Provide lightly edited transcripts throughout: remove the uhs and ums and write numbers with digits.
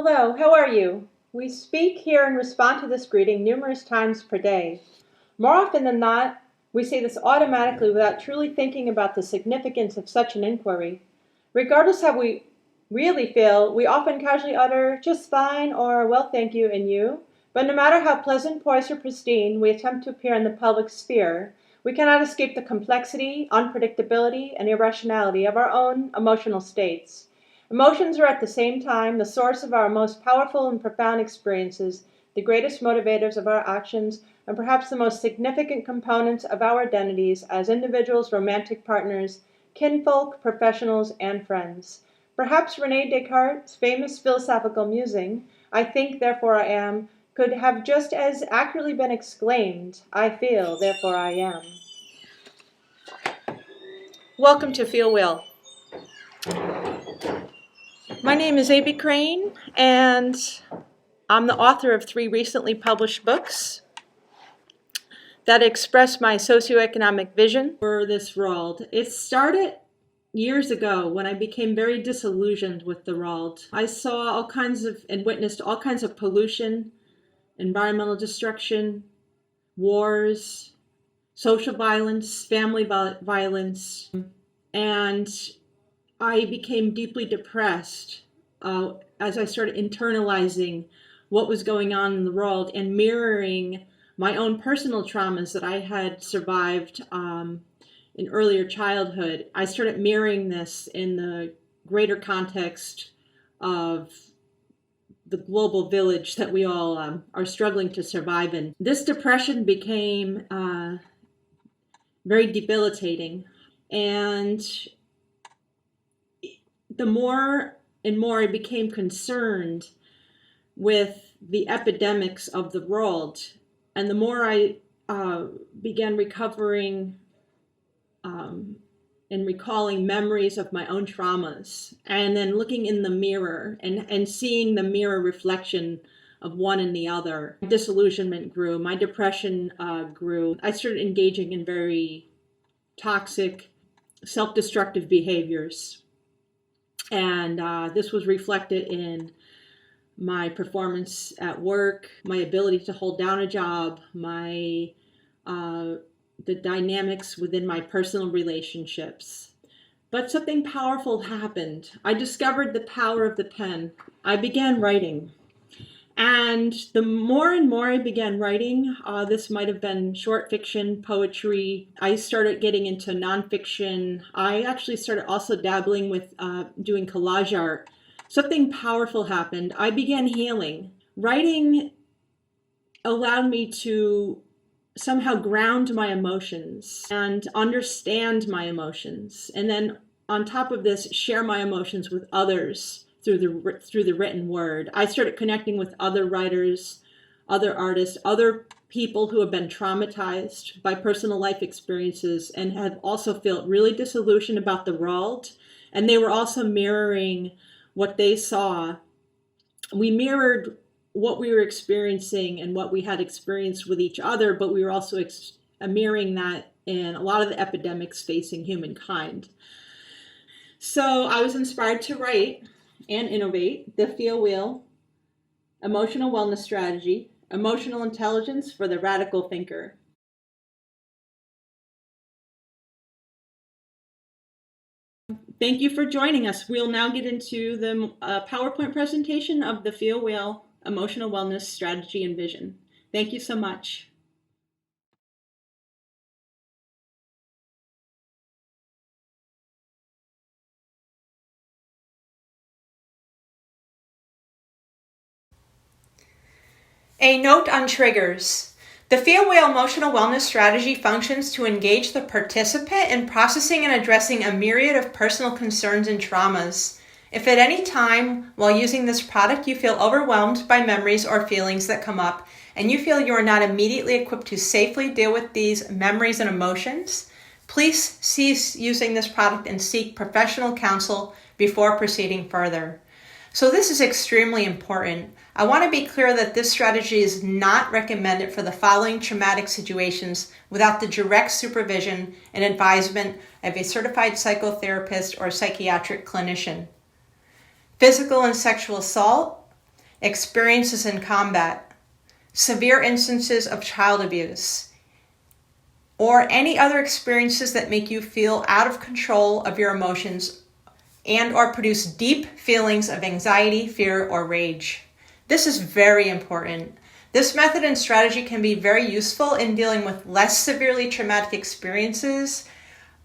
Hello, how are you? We speak, hear, and respond to this greeting numerous times per day. More often than not, we say this automatically without truly thinking about the significance of such an inquiry. Regardless how we really feel, we often casually utter, just fine, or well, thank you, and you. But no matter how pleasant, poised, or pristine we attempt to appear in the public sphere, we cannot escape the complexity, unpredictability, and irrationality of our own emotional states. Emotions are at the same time the source of our most powerful and profound experiences, the greatest motivators of our actions, and perhaps the most significant components of our identities as individuals, romantic partners, kinfolk, professionals, and friends. Perhaps Rene Descartes' famous philosophical musing, I think, therefore I am, could have just as accurately been exclaimed, I feel, therefore I am. Welcome to Feel Well. My name is A.B. Crane, and I'm the author of 3 recently published books that express my socioeconomic vision for this world. It started years ago when I became very disillusioned with the world. I saw all kinds of and witnessed all kinds of pollution, environmental destruction, wars, social violence, family violence, and I became deeply depressed as I started internalizing what was going on in the world and mirroring my own personal traumas that I had survived in earlier childhood. I started mirroring this in the greater context of the global village that we all are struggling to survive in. This depression became very debilitating, and the more and more I became concerned with the epidemics of the world, and the more I began recovering and recalling memories of my own traumas, and then looking in the mirror and seeing the mirror reflection of one and the other, disillusionment grew, my depression grew. I started engaging in very toxic, self-destructive behaviors. And this was reflected in my performance at work, my ability to hold down a job, the dynamics within my personal relationships. But something powerful happened. I discovered the power of the pen. I began writing. And the more and more I began writing, this might have been short fiction, poetry. I started getting into nonfiction. I actually started also dabbling with doing collage art. Something powerful happened. I began healing. Writing allowed me to somehow ground my emotions and understand my emotions. And then on top of this, share my emotions with others through the written word. I started connecting with other writers, other artists, other people who have been traumatized by personal life experiences and have also felt really disillusioned about the world. And they were also mirroring what they saw. We mirrored what we were experiencing and what we had experienced with each other, but we were also mirroring that in a lot of the epidemics facing humankind. So I was inspired to write and innovate the Feel Well emotional wellness strategy, emotional intelligence for the radical thinker. Thank you for joining us. We'll now get into the PowerPoint presentation of the Feel Well emotional wellness strategy and vision. Thank you so much. A note on triggers. The Feel Well emotional wellness strategy functions to engage the participant in processing and addressing a myriad of personal concerns and traumas. If at any time while using this product you feel overwhelmed by memories or feelings that come up, and you feel you are not immediately equipped to safely deal with these memories and emotions, please cease using this product and seek professional counsel before proceeding further. So this is extremely important. I want to be clear that this strategy is not recommended for the following traumatic situations without the direct supervision and advisement of a certified psychotherapist or psychiatric clinician. Physical and sexual assault, experiences in combat, severe instances of child abuse, or any other experiences that make you feel out of control of your emotions and or produce deep feelings of anxiety, fear, or rage. This is very important. This method and strategy can be very useful in dealing with less severely traumatic experiences,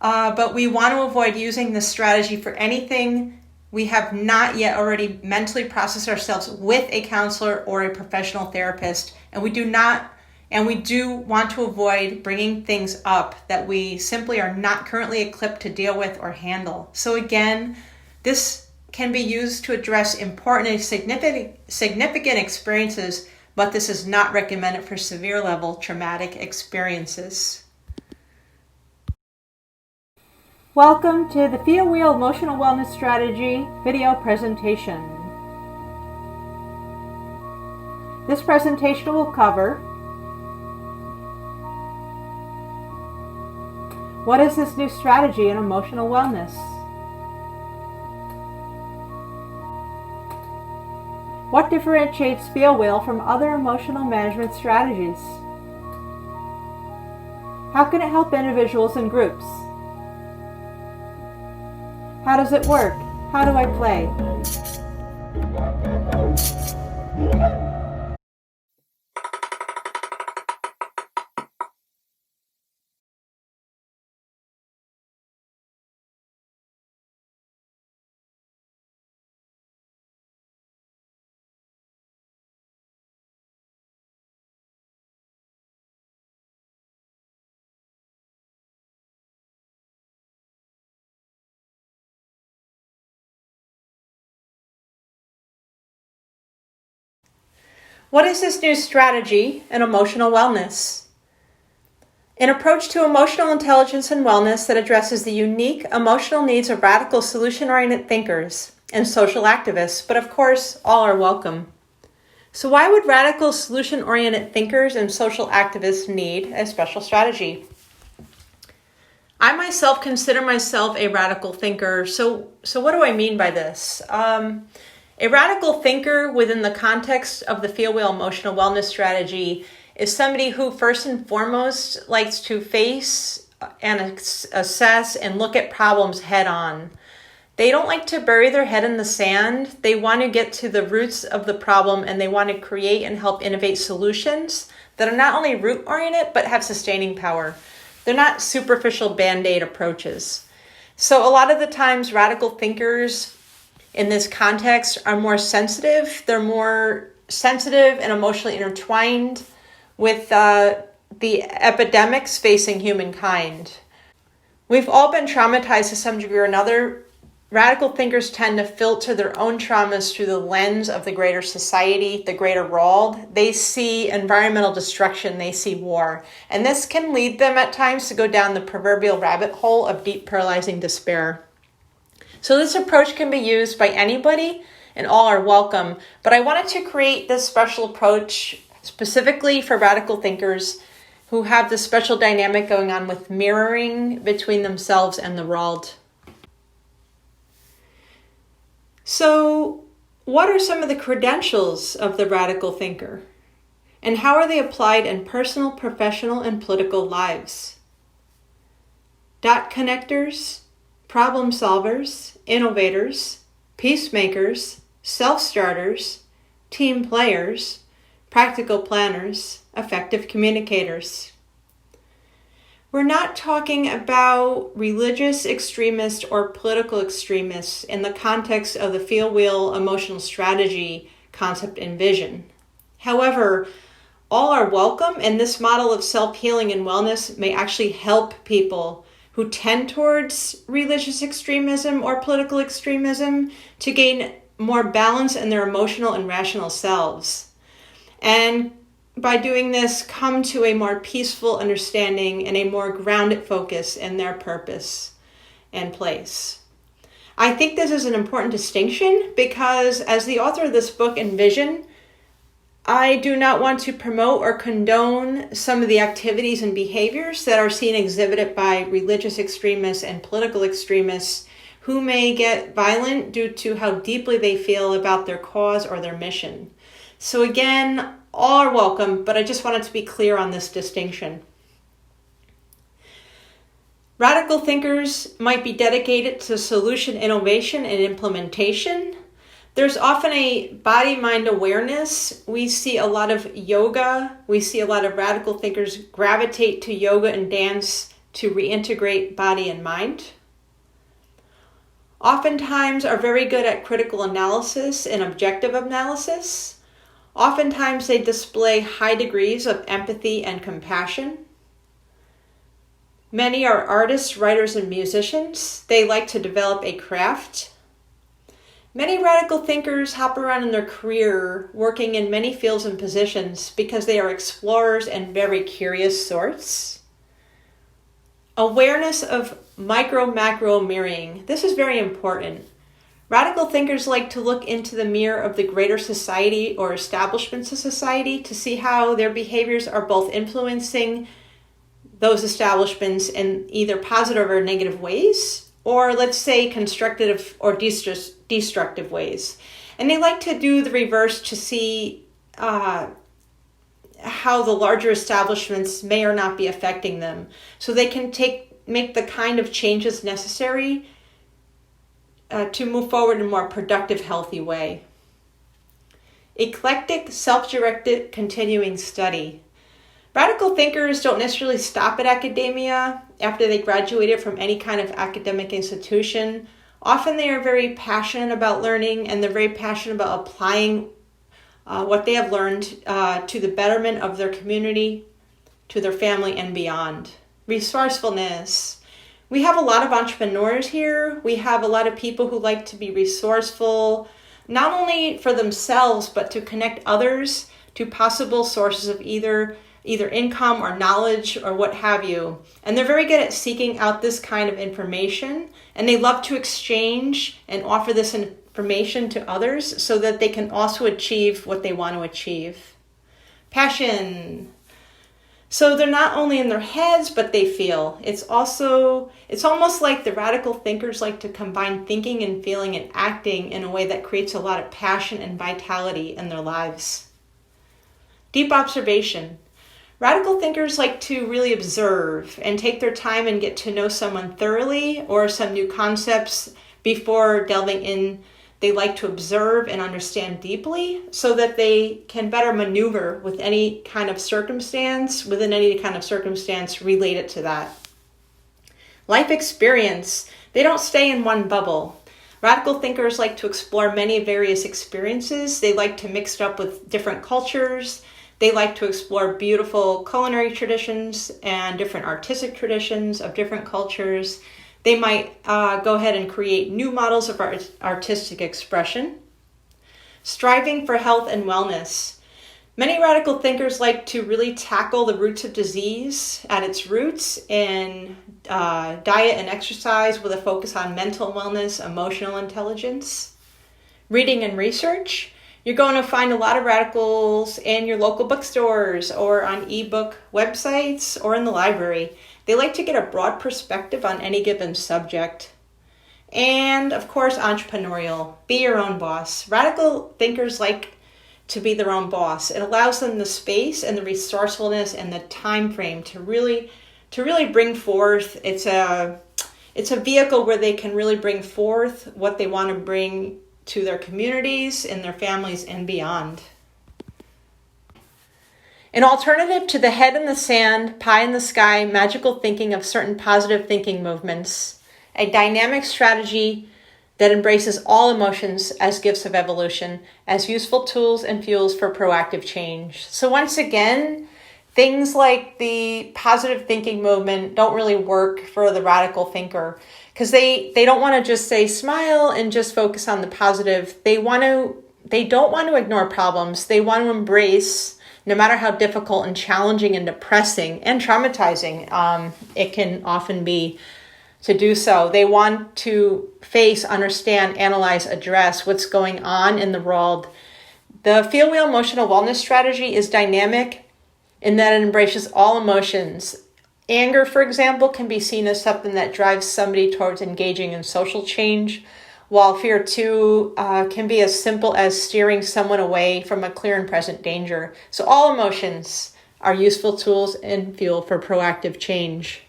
but we want to avoid using this strategy for anything we have not yet already mentally processed ourselves with a counselor or a professional therapist, and we do want to avoid bringing things up that we simply are not currently equipped to deal with or handle. So again, this can be used to address important and significant experiences, but this is not recommended for severe level traumatic experiences. Welcome to the Feel Wheel Emotional Wellness Strategy video presentation. This presentation will cover: what is this new strategy in emotional wellness? What differentiates Feel Wheel from other emotional management strategies? How can it help individuals and groups? How does it work? How do I play? What is this new strategy in emotional wellness? An approach to emotional intelligence and wellness that addresses the unique emotional needs of radical solution-oriented thinkers and social activists, but of course, all are welcome. So why would radical solution-oriented thinkers and social activists need a special strategy? I myself consider myself a radical thinker. So what do I mean by this? A radical thinker within the context of the Feel Wheel Emotional Wellness Strategy is somebody who first and foremost likes to face and assess and look at problems head on. They don't like to bury their head in the sand. They want to get to the roots of the problem, and they want to create and help innovate solutions that are not only root-oriented but have sustaining power. They're not superficial band-aid approaches. So a lot of the times radical thinkers in this context are more sensitive. They're more sensitive and emotionally intertwined with the epidemics facing humankind. We've all been traumatized to some degree or another. Radical thinkers tend to filter their own traumas through the lens of the greater society, the greater world. They see environmental destruction, they see war. And this can lead them at times to go down the proverbial rabbit hole of deep, paralyzing despair. So this approach can be used by anybody, and all are welcome. But I wanted to create this special approach specifically for radical thinkers who have this special dynamic going on with mirroring between themselves and the world. So what are some of the credentials of the radical thinker? And how are they applied in personal, professional, and political lives? Dot connectors, problem solvers, innovators, peacemakers, self-starters, team players, practical planners, effective communicators. We're not talking about religious extremists or political extremists in the context of the Feel Wheel emotional strategy concept and vision. However, all are welcome, and this model of self-healing and wellness may actually help people who tend towards religious extremism or political extremism to gain more balance in their emotional and rational selves. And by doing this, come to a more peaceful understanding and a more grounded focus in their purpose and place. I think this is an important distinction because as the author of this book Envision, I do not want to promote or condone some of the activities and behaviors that are seen exhibited by religious extremists and political extremists who may get violent due to how deeply they feel about their cause or their mission. So again, all are welcome, but I just wanted to be clear on this distinction. Radical thinkers might be dedicated to solution innovation and implementation. There's often a body-mind awareness. We see a lot of yoga. We see a lot of radical thinkers gravitate to yoga and dance to reintegrate body and mind. Oftentimes are very good at critical analysis and objective analysis. Oftentimes they display high degrees of empathy and compassion. Many are artists, writers, and musicians. They like to develop a craft. Many radical thinkers hop around in their career, working in many fields and positions because they are explorers and very curious sorts. Awareness of micro-macro mirroring. This is very important. Radical thinkers like to look into the mirror of the greater society or establishments of society to see how their behaviors are both influencing those establishments in either positive or negative ways, or let's say constructive or destructive ways. And they like to do the reverse to see how the larger establishments may or not be affecting them, so they can make the kind of changes necessary to move forward in a more productive, healthy way. Eclectic, self-directed, continuing study. Radical thinkers don't necessarily stop at academia after they graduated from any kind of academic institution. Often they are very passionate about learning, and they're very passionate about applying what they have learned to the betterment of their community, to their family, and beyond. Resourcefulness. We have a lot of entrepreneurs here. We have a lot of people who like to be resourceful, not only for themselves, but to connect others to possible sources of either income or knowledge or what have you. And they're very good at seeking out this kind of information, and they love to exchange and offer this information to others so that they can also achieve what they want to achieve. Passion. So they're not only in their heads, but they feel. It's almost like the radical thinkers like to combine thinking and feeling and acting in a way that creates a lot of passion and vitality in their lives. Deep observation. Radical thinkers like to really observe and take their time and get to know someone thoroughly or some new concepts before delving in. They like to observe and understand deeply so that they can better maneuver with any kind of circumstance, within any kind of circumstance related to that. Life experience. They don't stay in one bubble. Radical thinkers like to explore many various experiences. They like to mix it up with different cultures. They like to explore beautiful culinary traditions and different artistic traditions of different cultures. They might go ahead and create new models of artistic expression. Striving for health and wellness. Many radical thinkers like to really tackle the roots of disease at its roots in diet and exercise with a focus on mental wellness, emotional intelligence. Reading and research. You're going to find a lot of radicals in your local bookstores or on ebook websites or in the library. They like to get a broad perspective on any given subject. And of course, entrepreneurial. Be your own boss. Radical thinkers like to be their own boss. It allows them the space and the resourcefulness and the time frame to really bring forth. It's a vehicle where they can really bring forth what they want to bring to their communities and their families and beyond. An alternative to the head in the sand, pie in the sky, magical thinking of certain positive thinking movements, a dynamic strategy that embraces all emotions as gifts of evolution, as useful tools and fuels for proactive change. So once again, things like the positive thinking movement don't really work for the radical thinker, because they don't want to just say smile and just focus on the positive. They don't want to ignore problems. They want to embrace, no matter how difficult and challenging and depressing and traumatizing it can often be to do so. They want to face, understand, analyze, address what's going on in the world. The Feel Wheel Emotional Wellness Strategy is dynamic in that it embraces all emotions. Anger, for example, can be seen as something that drives somebody towards engaging in social change. while fear 2 can be as simple as steering someone away from a clear and present danger. So all emotions are useful tools and fuel for proactive change.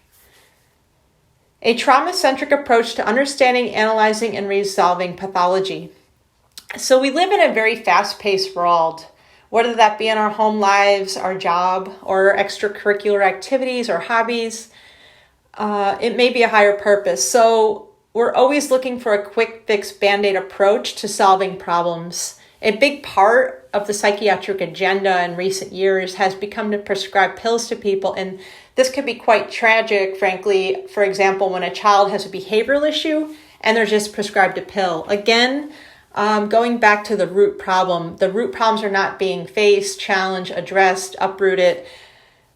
A trauma-centric approach to understanding, analyzing, and resolving pathology. So we live in a very fast-paced world, whether that be in our home lives, our job, or extracurricular activities or hobbies. It may be a higher purpose. So we're always looking for a quick fix Band-Aid approach to solving problems. A big part of the psychiatric agenda in recent years has become to prescribe pills to people, and this could be quite tragic, frankly. For example, when a child has a behavioral issue and they're just prescribed a pill. Again, going back to the root problems are not being faced, challenged, addressed, uprooted.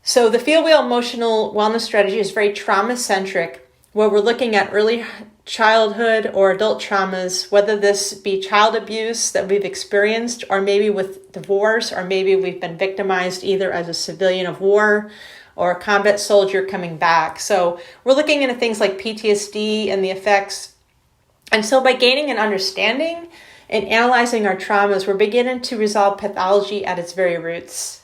So the field wheel emotional wellness strategy is very trauma-centric, where we're looking at early childhood or adult traumas, whether this be child abuse that we've experienced, or maybe with divorce, or maybe we've been victimized either as a civilian of war or a combat soldier coming back. So we're looking into things like PTSD and the effects. And so by gaining an understanding and analyzing our traumas, we're beginning to resolve pathology at its very roots.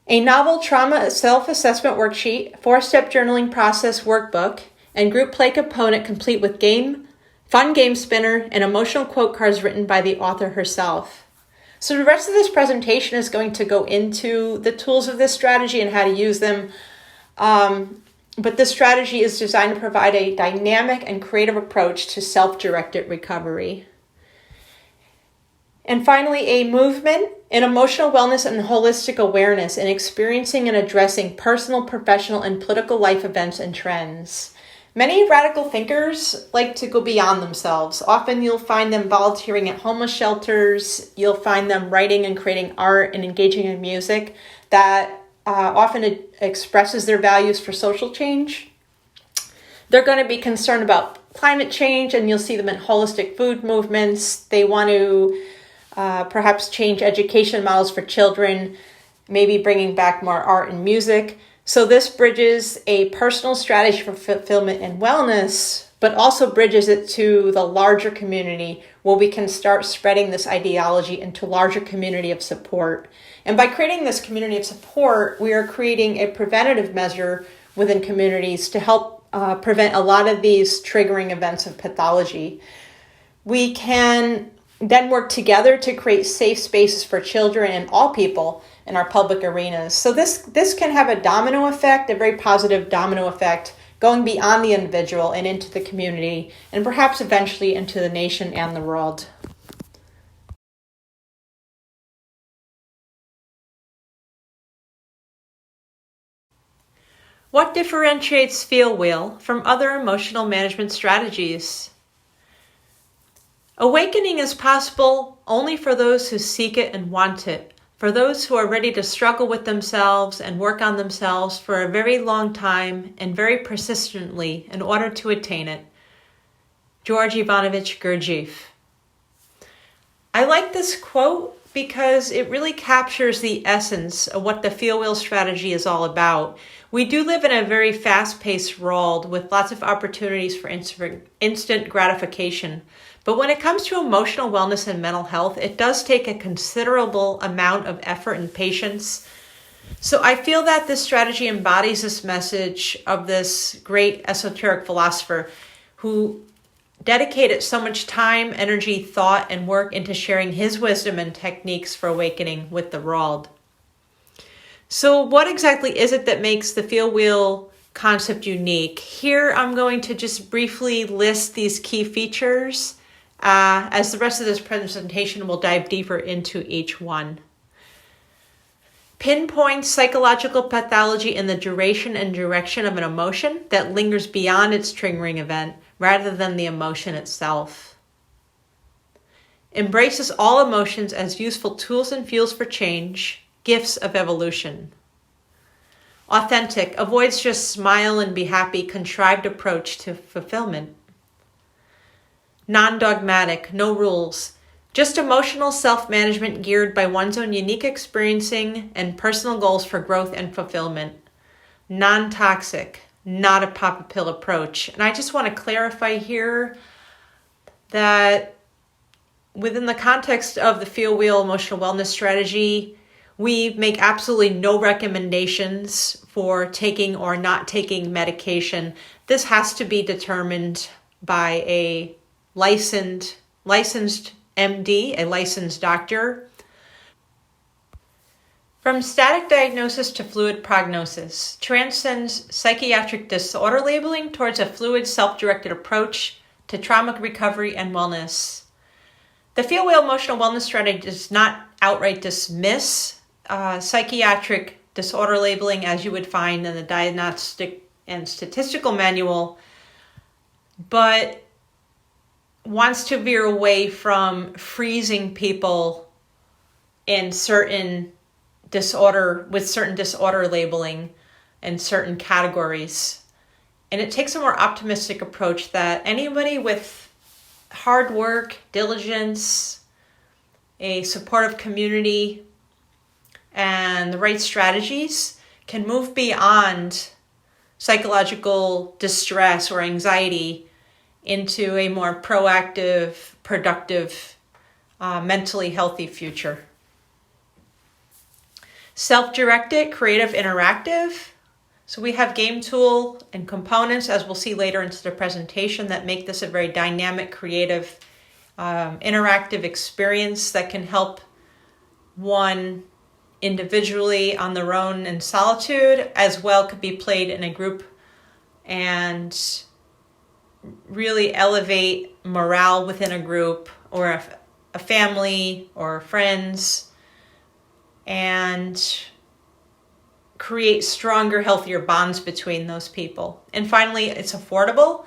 A novel trauma self-assessment worksheet, 4-step journaling process workbook, and group play component complete with fun game spinner, and emotional quote cards written by the author herself. So the rest of this presentation is going to go into the tools of this strategy and how to use them. But this strategy is designed to provide a dynamic and creative approach to self-directed recovery. And finally, a movement in emotional wellness and holistic awareness in experiencing and addressing personal, professional, and political life events and trends. Many radical thinkers like to go beyond themselves. Often you'll find them volunteering at homeless shelters. You'll find them writing and creating art and engaging in music that often expresses their values for social change. They're going to be concerned about climate change, and you'll see them in holistic food movements. They want to perhaps change education models for children, maybe bringing back more art and music. So this bridges a personal strategy for fulfillment and wellness, but also bridges it to the larger community where we can start spreading this ideology into a larger community of support. And by creating this community of support, we are creating a preventative measure within communities to help prevent a lot of these triggering events of pathology. We can then work together to create safe spaces for children and all people in our public arenas. So this can have a domino effect, a very positive domino effect, going beyond the individual and into the community, and perhaps eventually into the nation and the world. What differentiates Feel Wheel from other emotional management strategies? Awakening is possible only for those who seek it and want it, for those who are ready to struggle with themselves and work on themselves for a very long time and very persistently in order to attain it. George Ivanovich Gurdjieff. I like this quote because it really captures the essence of what the Feel Wheel strategy is all about. We do live in a very fast-paced world with lots of opportunities for instant gratification. But when it comes to emotional wellness and mental health, it does take a considerable amount of effort and patience. So I feel that this strategy embodies this message of this great esoteric philosopher who dedicated so much time, energy, thought, and work into sharing his wisdom and techniques for awakening with the world. So what exactly is it that makes the Feel Wheel concept unique? Here I'm going to just briefly list these key features. As the rest of this presentation will dive deeper into each one. Pinpoint psychological pathology in the duration and direction of an emotion that lingers beyond its triggering event rather than the emotion itself. Embraces all emotions as useful tools and fuels for change, gifts of evolution. Authentic, avoids just smile and be happy, contrived approach to fulfillment. Non-dogmatic, no rules, just emotional self-management geared by one's own unique experiencing and personal goals for growth and fulfillment. Non-toxic, not a pop-a-pill approach. And I just want to clarify here, that within the context of the Feel Wheel emotional wellness strategy, we make absolutely no recommendations for taking or not taking medication. This has to be determined by a licensed MD, a licensed doctor. From static diagnosis to fluid prognosis, transcends psychiatric disorder labeling towards a fluid, self-directed approach to trauma recovery and wellness. The Feel Wheel emotional wellness strategy does not outright dismiss psychiatric disorder labeling as you would find in the Diagnostic and Statistical Manual, but wants to veer away from freezing people in certain disorder labeling and certain categories. And it takes a more optimistic approach that anybody with hard work, diligence, a supportive community, and the right strategies can move beyond psychological distress or anxiety into a more proactive, productive, mentally healthy future. Self-directed, creative, interactive. So we have game tool and components, as we'll see later into the presentation, that make this a very dynamic, creative, interactive experience that can help one individually on their own in solitude, as well could be played in a group and really elevate morale within a group or a family or friends, and create stronger, healthier bonds between those people. And finally, it's affordable.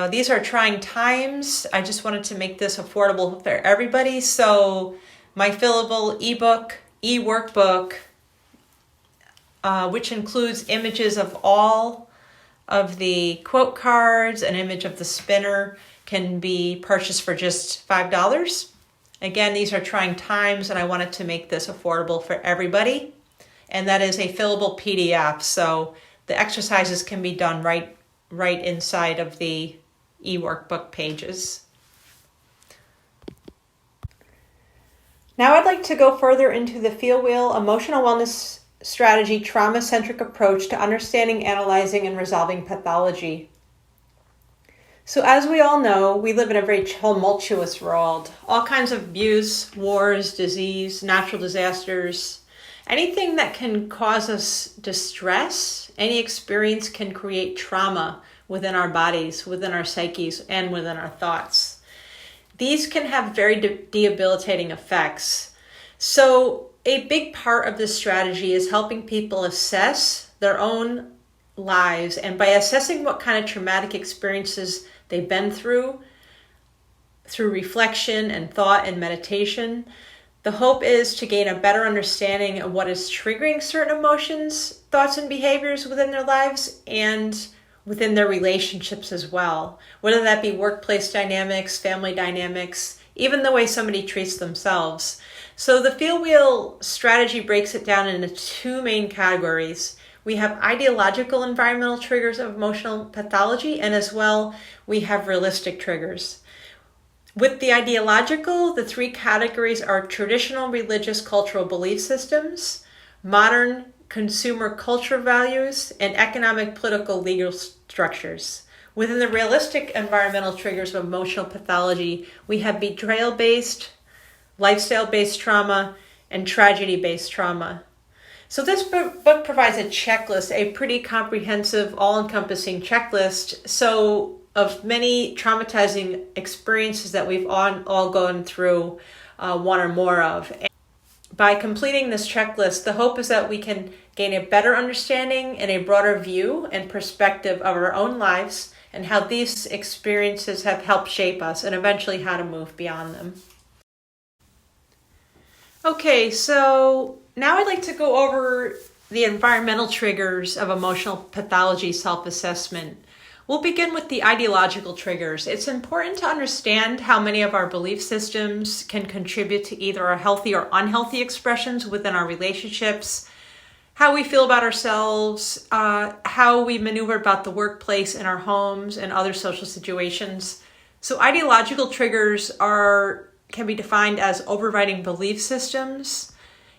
These are trying times. I just wanted to make this affordable for everybody. So my fillable ebook, e-workbook, which includes images of all of the quote cards, an image of the spinner, can be purchased for just $5. Again, these are trying times, and I wanted to make this affordable for everybody. And that is a fillable PDF, so the exercises can be done right inside of the e-workbook pages. Now I'd like to go further into the Feel Wheel emotional wellness strategy trauma-centric approach to understanding, analyzing, and resolving pathology. So as we all know, we live in a very tumultuous world. All kinds of abuse, wars, disease, natural disasters, anything that can cause us distress, any experience can create trauma within our bodies, within our psyches, and within our thoughts. These can have very debilitating effects. So a big part of this strategy is helping people assess their own lives, and by assessing what kind of traumatic experiences they've been through reflection and thought and meditation, the hope is to gain a better understanding of what is triggering certain emotions, thoughts, and behaviors within their lives and within their relationships as well, whether that be workplace dynamics, family dynamics, even the way somebody treats themselves. So the Feel Wheel strategy breaks it down into two main categories. We have ideological environmental triggers of emotional pathology, and as well, we have realistic triggers. With the ideological, the three categories are traditional religious cultural belief systems, modern consumer culture values, and economic, political, legal structures. Within the realistic environmental triggers of emotional pathology, we have betrayal-based, lifestyle-based trauma, and tragedy-based trauma. So this book provides a checklist, a pretty comprehensive, all-encompassing checklist of many traumatizing experiences that we've all gone through one or more of. And by completing this checklist, the hope is that we can gain a better understanding and a broader view and perspective of our own lives and how these experiences have helped shape us and eventually how to move beyond them. Okay, so now I'd like to go over the environmental triggers of emotional pathology self-assessment. We'll begin with the ideological triggers. It's important to understand how many of our belief systems can contribute to either our healthy or unhealthy expressions within our relationships, how we feel about ourselves, how we maneuver about the workplace, in our homes, and other social situations. So ideological triggers can be defined as overriding belief systems.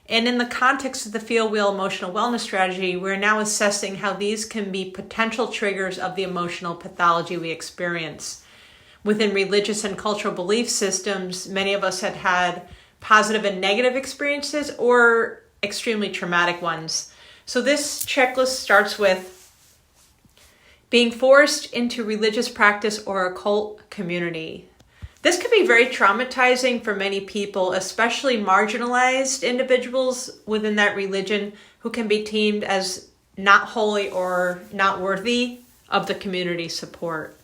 And in the context of the Feel Well emotional wellness strategy, we're now assessing how these can be potential triggers of the emotional pathology we experience. Within religious and cultural belief systems, many of us had positive and negative experiences or extremely traumatic ones. So this checklist starts with being forced into religious practice or a cult community. This can be very traumatizing for many people, especially marginalized individuals within that religion who can be deemed as not holy or not worthy of the community support.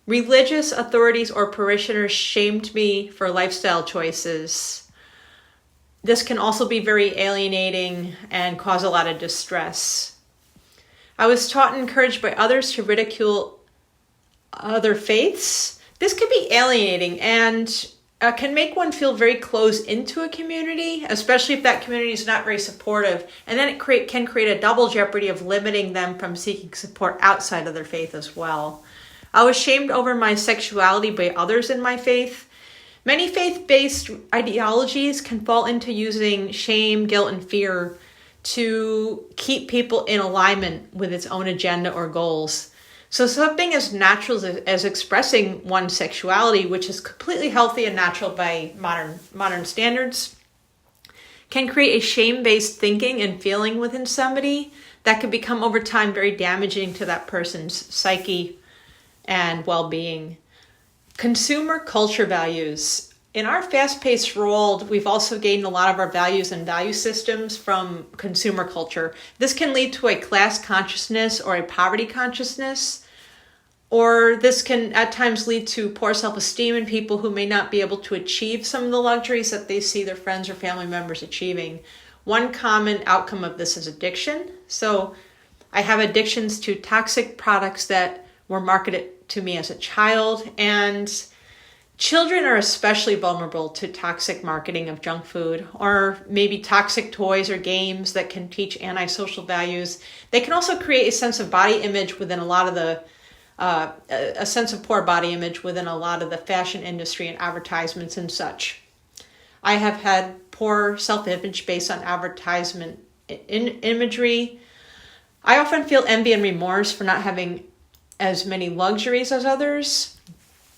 Religious authorities or parishioners shamed me for lifestyle choices. This can also be very alienating and cause a lot of distress. I was taught and encouraged by others to ridicule other faiths. This can be alienating and can make one feel very closed into a community, especially if that community is not very supportive. And then it can create a double jeopardy of limiting them from seeking support outside of their faith as well. I was shamed over my sexuality by others in my faith. Many faith-based ideologies can fall into using shame, guilt, and fear to keep people in alignment with its own agenda or goals. So something as natural as expressing one's sexuality, which is completely healthy and natural by modern standards, can create a shame-based thinking and feeling within somebody that can become over time very damaging to that person's psyche and well-being. Consumer culture values. In our fast-paced world, we've also gained a lot of our values and value systems from consumer culture. This can lead to a class consciousness or a poverty consciousness, or this can at times lead to poor self-esteem in people who may not be able to achieve some of the luxuries that they see their friends or family members achieving. One common outcome of this is addiction. So I have addictions to toxic products that were marketed to me as a child, and children are especially vulnerable to toxic marketing of junk food or maybe toxic toys or games that can teach antisocial values. They can also create a sense of body image within a lot of a sense of poor body image within a lot of the fashion industry and advertisements and such. I have had poor self-image based on advertisement imagery. I often feel envy and remorse for not having as many luxuries as others.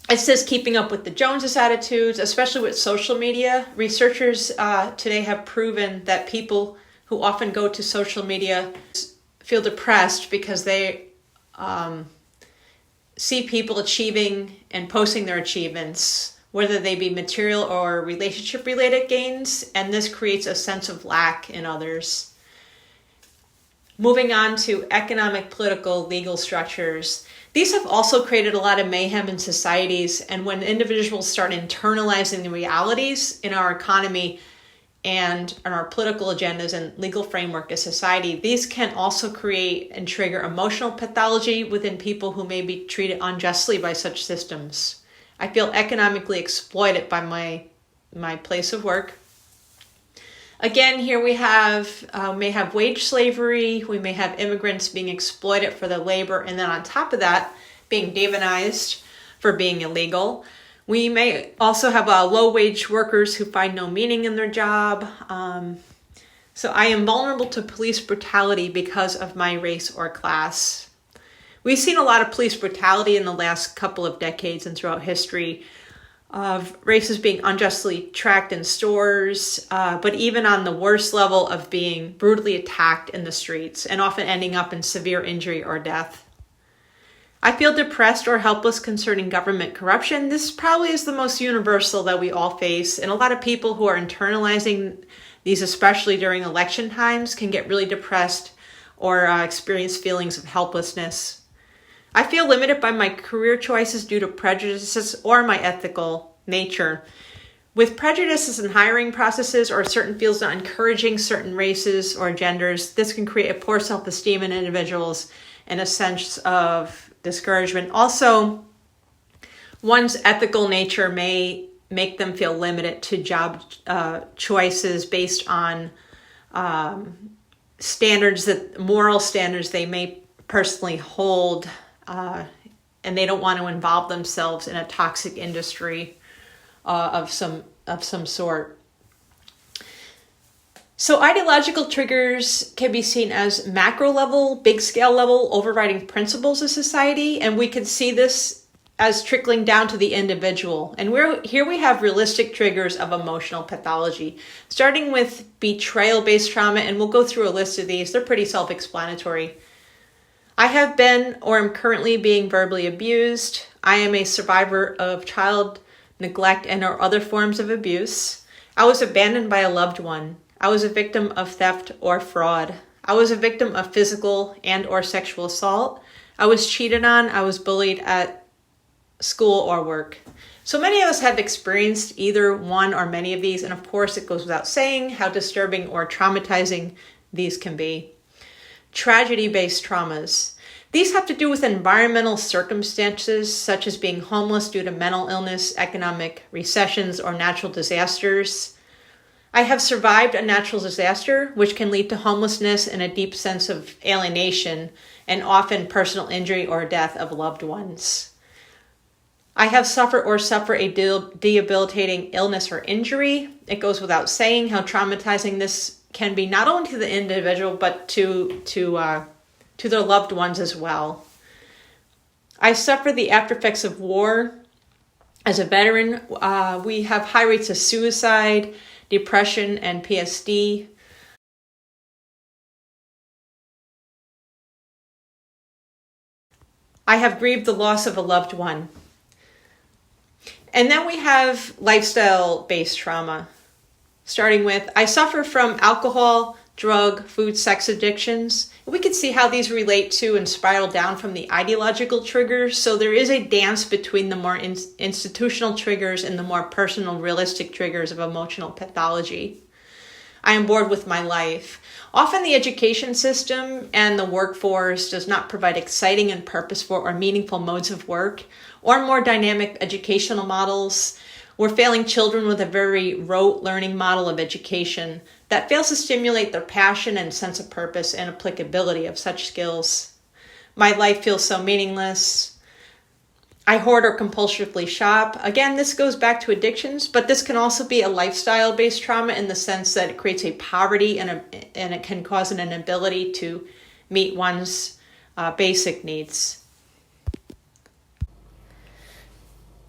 It's this keeping up with the Joneses attitudes, especially with social media. Researchers today have proven that people who often go to social media feel depressed because they see people achieving and posting their achievements, whether they be material or relationship-related gains, and this creates a sense of lack in others. Moving on to economic, political, legal structures. These have also created a lot of mayhem in societies, and when individuals start internalizing the realities in our economy and in our political agendas and legal framework as society, these can also create and trigger emotional pathology within people who may be treated unjustly by such systems. I feel economically exploited by my place of work. Again, here we may have wage slavery, we may have immigrants being exploited for their labor, and then on top of that, being demonized for being illegal. We may also have low-wage workers who find no meaning in their job. So I am vulnerable to police brutality because of my race or class. We've seen a lot of police brutality in the last couple of decades and throughout history, of races being unjustly tracked in stores, but even on the worst level of being brutally attacked in the streets and often ending up in severe injury or death. I feel depressed or helpless concerning government corruption. This probably is the most universal that we all face, and a lot of people who are internalizing these, especially during election times, can get really depressed or experience feelings of helplessness. I feel limited by my career choices due to prejudices or my ethical nature. With prejudices in hiring processes or certain fields not encouraging certain races or genders, this can create a poor self-esteem in individuals and a sense of discouragement. Also, one's ethical nature may make them feel limited to job choices based on moral standards they may personally hold and they don't want to involve themselves in a toxic industry of some sort. So ideological triggers can be seen as macro level, big scale level, overriding principles of society. And we can see this as trickling down to the individual. And here we have realistic triggers of emotional pathology, starting with betrayal-based trauma. And we'll go through a list of these. They're pretty self-explanatory. I have been or am currently being verbally abused. I am a survivor of child neglect and or other forms of abuse. I was abandoned by a loved one. I was a victim of theft or fraud. I was a victim of physical and or sexual assault. I was cheated on. I was bullied at school or work. So many of us have experienced either one or many of these. And of course, it goes without saying how disturbing or traumatizing these can be. Tragedy-based traumas. These have to do with environmental circumstances, such as being homeless due to mental illness, economic recessions, or natural disasters. I have survived a natural disaster, which can lead to homelessness and a deep sense of alienation, and often personal injury or death of loved ones. I have suffered or suffer a debilitating illness or injury. It goes without saying how traumatizing this can be, not only to the individual, but to their loved ones as well. I suffer the after effects of war. As a veteran, we have high rates of suicide, depression, and PSD. I have grieved the loss of a loved one. And then we have lifestyle-based trauma, starting with, I suffer from alcohol, drug, food, sex addictions. We can see how these relate to and spiral down from the ideological triggers. So there is a dance between the more institutional triggers and the more personal, realistic triggers of emotional pathology. I am bored with my life. Often the education system and the workforce does not provide exciting and purposeful or meaningful modes of work or more dynamic educational models. We're failing children with a very rote learning model of education that fails to stimulate their passion and sense of purpose and applicability of such skills. My life feels so meaningless. I hoard or compulsively shop. Again, this goes back to addictions, but this can also be a lifestyle-based trauma in the sense that it creates a poverty and it can cause an inability to meet one's basic needs.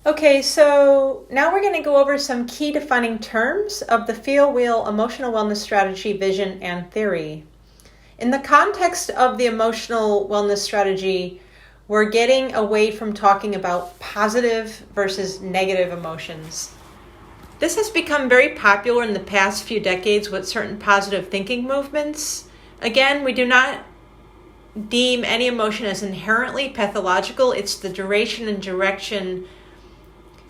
Okay, so now we're going to go over some key defining terms of the Feel Wheel emotional wellness strategy, vision, and theory. In the context of the emotional wellness strategy, we're getting away from talking about positive versus negative emotions. This has become very popular in the past few decades with certain positive thinking movements. Again, we do not deem any emotion as inherently pathological. It's the duration and direction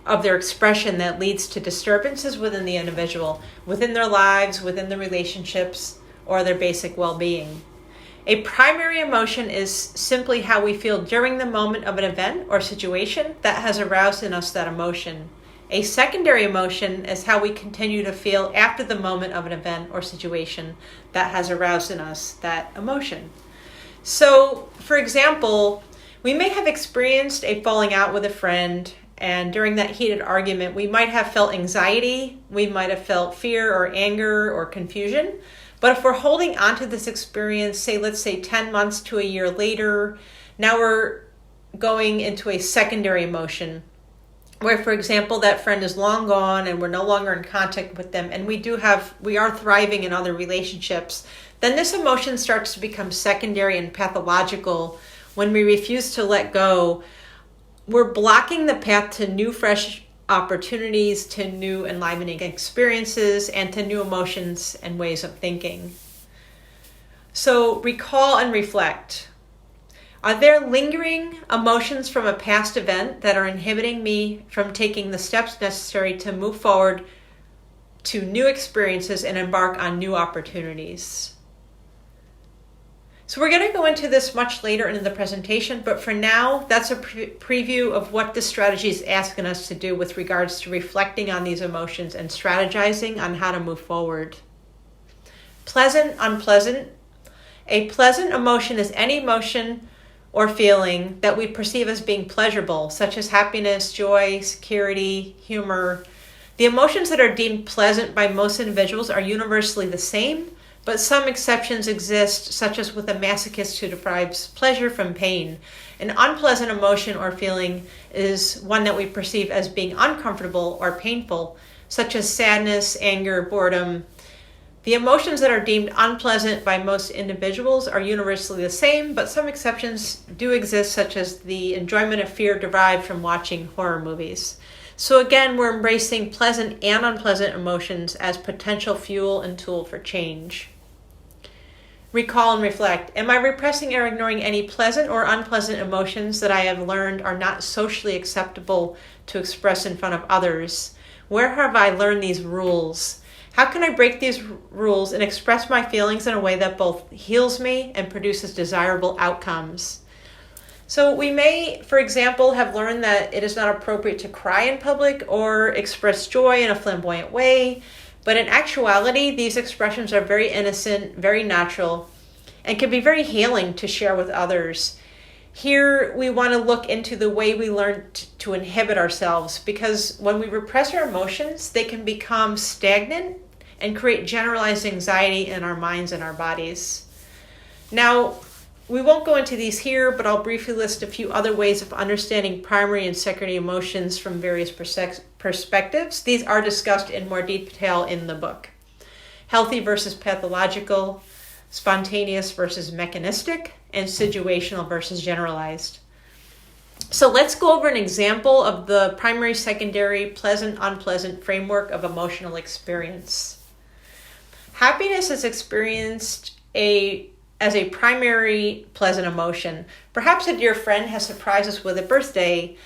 of their expression that leads to disturbances within the individual, within their lives, within their relationships, or their basic well-being. A primary emotion is simply how we feel during the moment of an event or situation that has aroused in us that emotion. A secondary emotion is how we continue to feel after the moment of an event or situation that has aroused in us that emotion. So, for example, we may have experienced a falling out with a friend, and during that heated argument, we might have felt anxiety, we might have felt fear or anger or confusion. But if we're holding on to this experience, let's say 10 months to a year later, now we're going into a secondary emotion where, for example, that friend is long gone and we're no longer in contact with them, and we are thriving in other relationships. Then this emotion starts to become secondary and pathological when we refuse to let go. We're blocking the path to new, fresh opportunities, to new enlivening experiences, and to new emotions and ways of thinking. So recall and reflect. Are there lingering emotions from a past event that are inhibiting me from taking the steps necessary to move forward to new experiences and embark on new opportunities? So we're going to go into this much later in the presentation, but for now, that's a preview of what this strategy is asking us to do with regards to reflecting on these emotions and strategizing on how to move forward. Pleasant, unpleasant. A pleasant emotion is any emotion or feeling that we perceive as being pleasurable, such as happiness, joy, security, humor. The emotions that are deemed pleasant by most individuals are universally the same, but some exceptions exist, such as with a masochist who derives pleasure from pain. An unpleasant emotion or feeling is one that we perceive as being uncomfortable or painful, such as sadness, anger, boredom. The emotions that are deemed unpleasant by most individuals are universally the same, but some exceptions do exist, such as the enjoyment of fear derived from watching horror movies. So again, we're embracing pleasant and unpleasant emotions as potential fuel and tool for change. Recall and reflect. Am I repressing or ignoring any pleasant or unpleasant emotions that I have learned are not socially acceptable to express in front of others? Where have I learned these rules? How can I break these rules and express my feelings in a way that both heals me and produces desirable outcomes? So we may, for example, have learned that it is not appropriate to cry in public or express joy in a flamboyant way, but in actuality, these expressions are very innocent, very natural, and can be very healing to share with others. Here, we want to look into the way we learn to inhibit ourselves, because when we repress our emotions, they can become stagnant and create generalized anxiety in our minds and our bodies. Now, we won't go into these here, but I'll briefly list a few other ways of understanding primary and secondary emotions from various perspectives. These are discussed in more detail in the book. Healthy versus pathological, spontaneous versus mechanistic, and situational versus generalized. So let's go over an example of the primary, secondary, pleasant, unpleasant framework of emotional experience. Happiness is experienced as a primary pleasant emotion. Perhaps a dear friend has surprised us with a birthday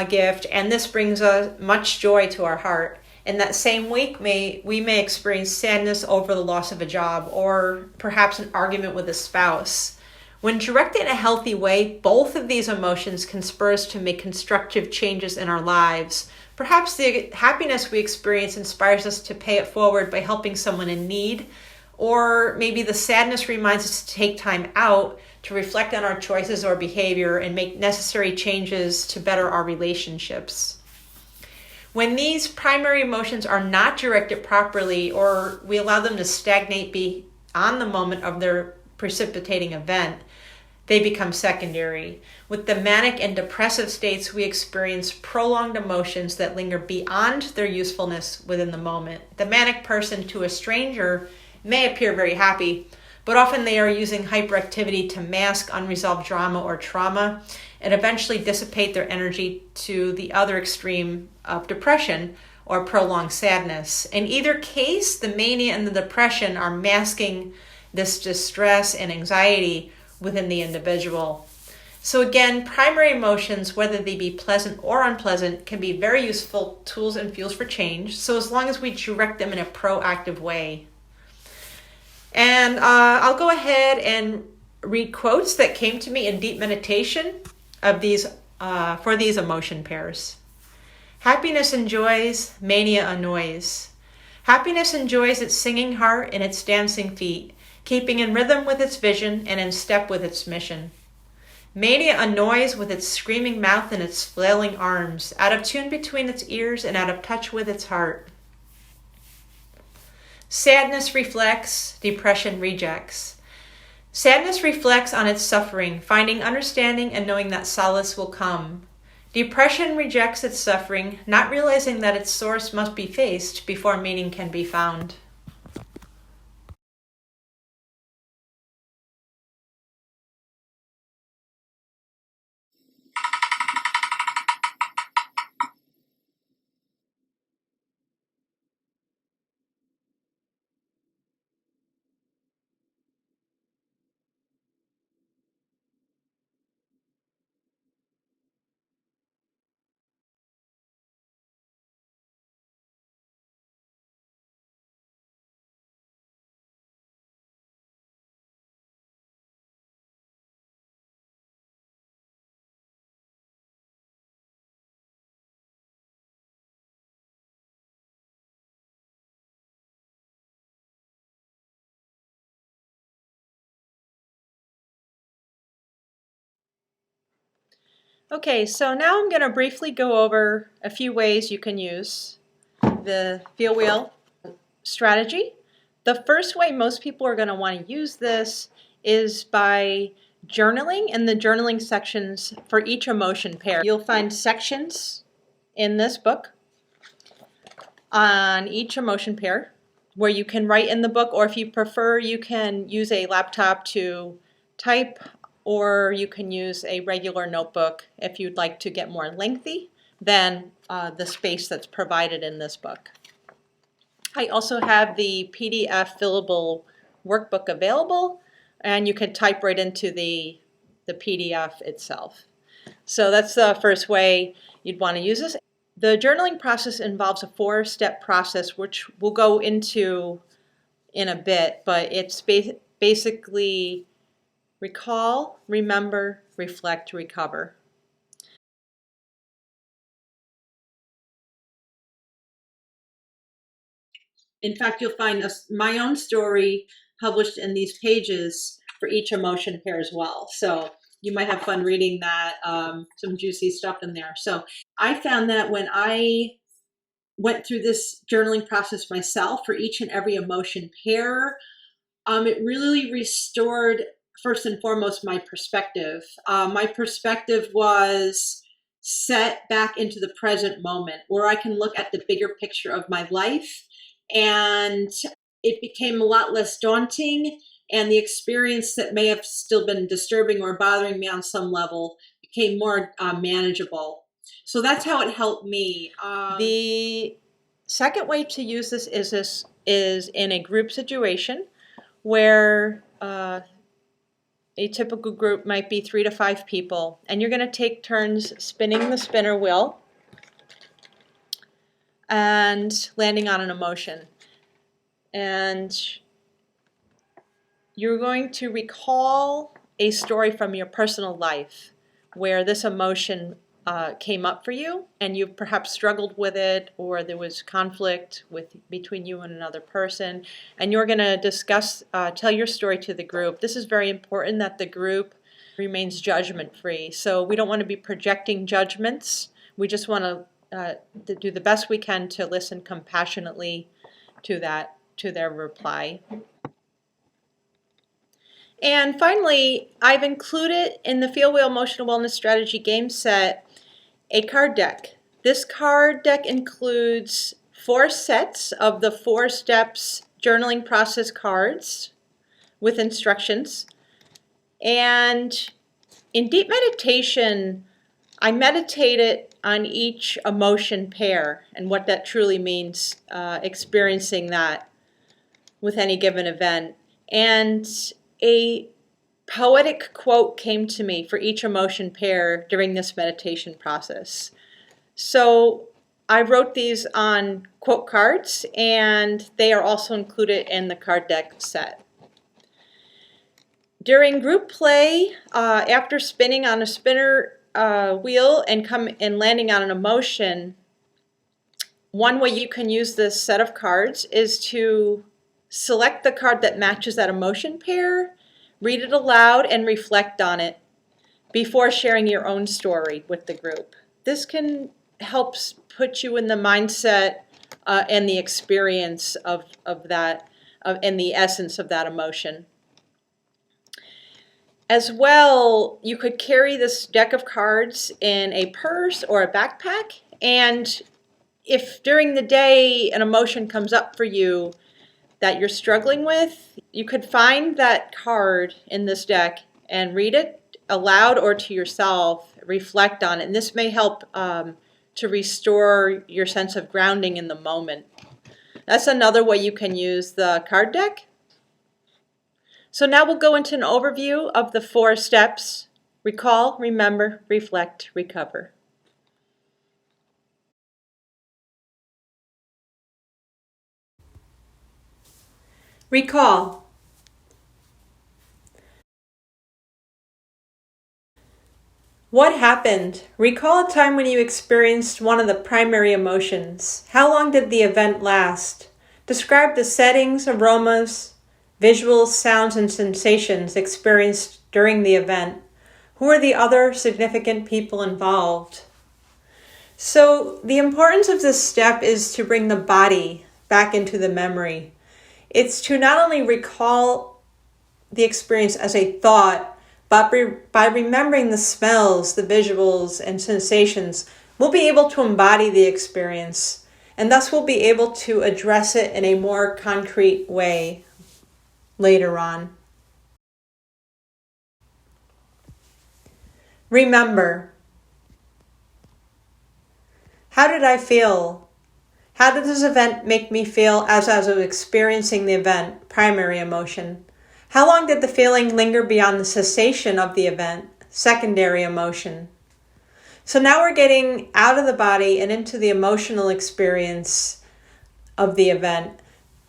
gift, and this brings us much joy to our heart. In that same week, we may experience sadness over the loss of a job, or perhaps an argument with a spouse. When directed in a healthy way, both of these emotions can spur us to make constructive changes in our lives. Perhaps the happiness we experience inspires us to pay it forward by helping someone in need, or maybe the sadness reminds us to take time out to reflect on our choices or behavior and make necessary changes to better our relationships. When these primary emotions are not directed properly, or we allow them to stagnate beyond the moment of their precipitating event, they become secondary. With the manic and depressive states, we experience prolonged emotions that linger beyond their usefulness within the moment. The manic person to a stranger may appear very happy, but often they are using hyperactivity to mask unresolved drama or trauma and eventually dissipate their energy to the other extreme of depression or prolonged sadness. In either case, the mania and the depression are masking this distress and anxiety within the individual. So again, primary emotions, whether they be pleasant or unpleasant, can be very useful tools and fuels for change, so as long as we direct them in a proactive way. And I'll go ahead and read quotes that came to me in deep meditation of these for these emotion pairs. Happiness enjoys, mania annoys. Happiness enjoys its singing heart and its dancing feet, keeping in rhythm with its vision and in step with its mission. Mania annoys with its screaming mouth and its flailing arms, out of tune between its ears and out of touch with its heart. Sadness reflects, depression rejects. Sadness reflects on its suffering, finding understanding and knowing that solace will come. Depression rejects its suffering, not realizing that its source must be faced before meaning can be found. Okay, so now I'm going to briefly go over a few ways you can use the feel wheel strategy. The first way most people are going to want to use this is by journaling in the journaling sections for each emotion pair. You'll find sections in this book on each emotion pair where you can write in the book, or if you prefer, you can use a laptop to type, or you can use a regular notebook if you'd like to get more lengthy than the space that's provided in this book. I also have the PDF fillable workbook available, and you can type right into the PDF itself. So that's the first way you'd want to use this. The journaling process involves a 4-step process, which we'll go into in a bit, but it's basically recall, remember, reflect, recover. In fact, you'll find my own story published in these pages for each emotion pair as well. So you might have fun reading that, some juicy stuff in there. So I found that when I went through this journaling process myself for each and every emotion pair, it really restored, first and foremost, my perspective. My perspective was set back into the present moment where I can look at the bigger picture of my life, and it became a lot less daunting, and the experience that may have still been disturbing or bothering me on some level became more manageable. So that's how it helped me. The second way to use this is in a group situation where a typical group might be 3 to 5 people, and you're going to take turns spinning the spinner wheel and landing on an emotion. And you're going to recall a story from your personal life where this emotion came up for you, and you perhaps struggled with it, or there was conflict between you and another person, and you're going to discuss, tell your story to the group. This is very important that the group remains judgment-free. So we don't want to be projecting judgments. We just want to do the best we can to listen compassionately to their reply. And finally, I've included in the Feel Wheel Emotional Wellness Strategy game set a card deck. This card deck includes 4 sets of the 4 steps journaling process cards with instructions. And in deep meditation, I meditated on each emotion pair and what that truly means, experiencing that with any given event. And a poetic quote came to me for each emotion pair during this meditation process. So I wrote these on quote cards, and they are also included in the card deck set. During group play, after spinning on a spinner wheel and landing on an emotion, one way you can use this set of cards is to select the card that matches that emotion pair, read it aloud, and reflect on it before sharing your own story with the group. This can help put you in the mindset and the experience of that, and the essence of that emotion. As well, you could carry this deck of cards in a purse or a backpack, and if during the day an emotion comes up for you that you're struggling with, you could find that card in this deck and read it aloud or to yourself, reflect on it, and this may help to restore your sense of grounding in the moment. That's another way you can use the card deck. So now we'll go into an overview of the 4 steps: recall, remember, reflect, recover. Recall. What happened? Recall a time when you experienced one of the primary emotions. How long did the event last? Describe the settings, aromas, visuals, sounds, and sensations experienced during the event. Who are the other significant people involved? So the importance of this step is to bring the body back into the memory. It's to not only recall the experience as a thought, but by remembering the smells, the visuals, and sensations, we'll be able to embody the experience, and thus we'll be able to address it in a more concrete way later on. Remember. How did I feel? How did this event make me feel as I was experiencing the event, primary emotion? How long did the feeling linger beyond the cessation of the event, secondary emotion? So now we're getting out of the body and into the emotional experience of the event.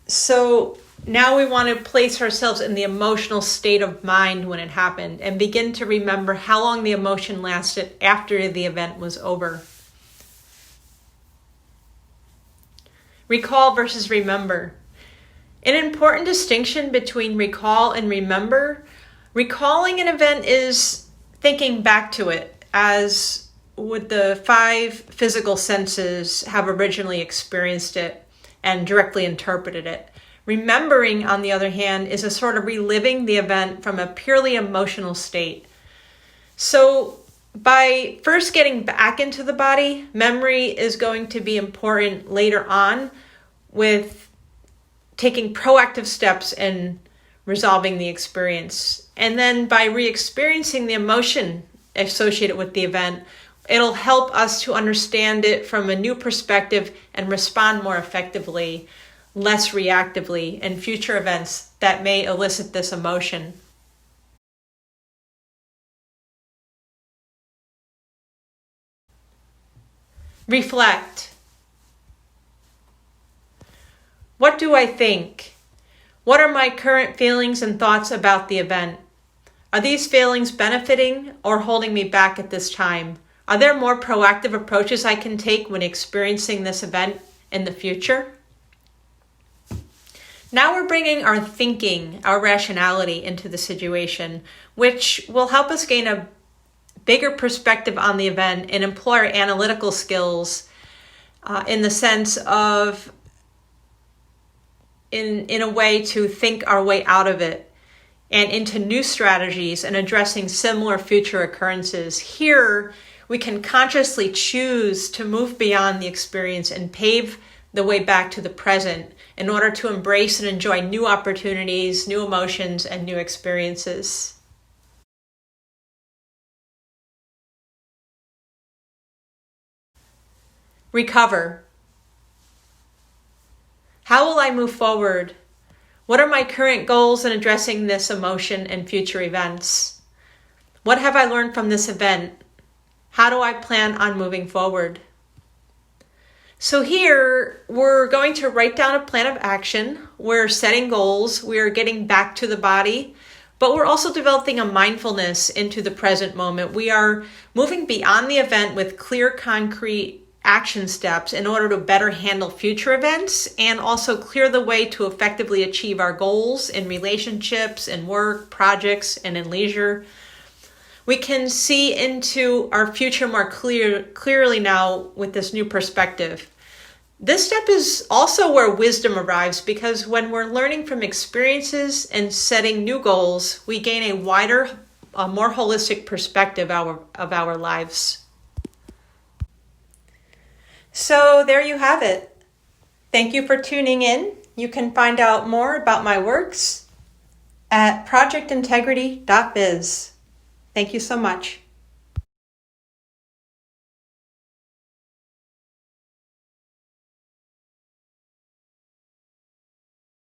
So now we want to place ourselves in the emotional state of mind when it happened and begin to remember how long the emotion lasted after the event was over. Recall versus remember. An important distinction between recall and remember. Recalling an event is thinking back to it as would the 5 physical senses have originally experienced it and directly interpreted it. Remembering, on the other hand, is a sort of reliving the event from a purely emotional state. So by first getting back into the body, memory is going to be important later on with taking proactive steps in resolving the experience. And then by re-experiencing the emotion associated with the event, it'll help us to understand it from a new perspective and respond more effectively, less reactively in future events that may elicit this emotion. Reflect. What do I think? What are my current feelings and thoughts about the event? Are these feelings benefiting or holding me back at this time? Are there more proactive approaches I can take when experiencing this event in the future? Now we're bringing our thinking, our rationality into the situation, which will help us gain a bigger perspective on the event and employ our analytical skills in the sense of in a way to think our way out of it and into new strategies and addressing similar future occurrences. Here, we can consciously choose to move beyond the experience and pave the way back to the present in order to embrace and enjoy new opportunities, new emotions, and new experiences. Recover. How will I move forward? What are my current goals in addressing this emotion and future events? What have I learned from this event? How do I plan on moving forward? So here, we're going to write down a plan of action. We're setting goals. We're getting back to the body, but we're also developing a mindfulness into the present moment. We are moving beyond the event with clear, concrete action steps in order to better handle future events and also clear the way to effectively achieve our goals in relationships, in work, projects, and in leisure. We can see into our future more clearly now with this new perspective. This step is also where wisdom arrives, because when we're learning from experiences and setting new goals, we gain a wider, more holistic perspective of our lives. So there you have it. Thank you for tuning in. You can find out more about my works at projectintegrity.biz. Thank you so much.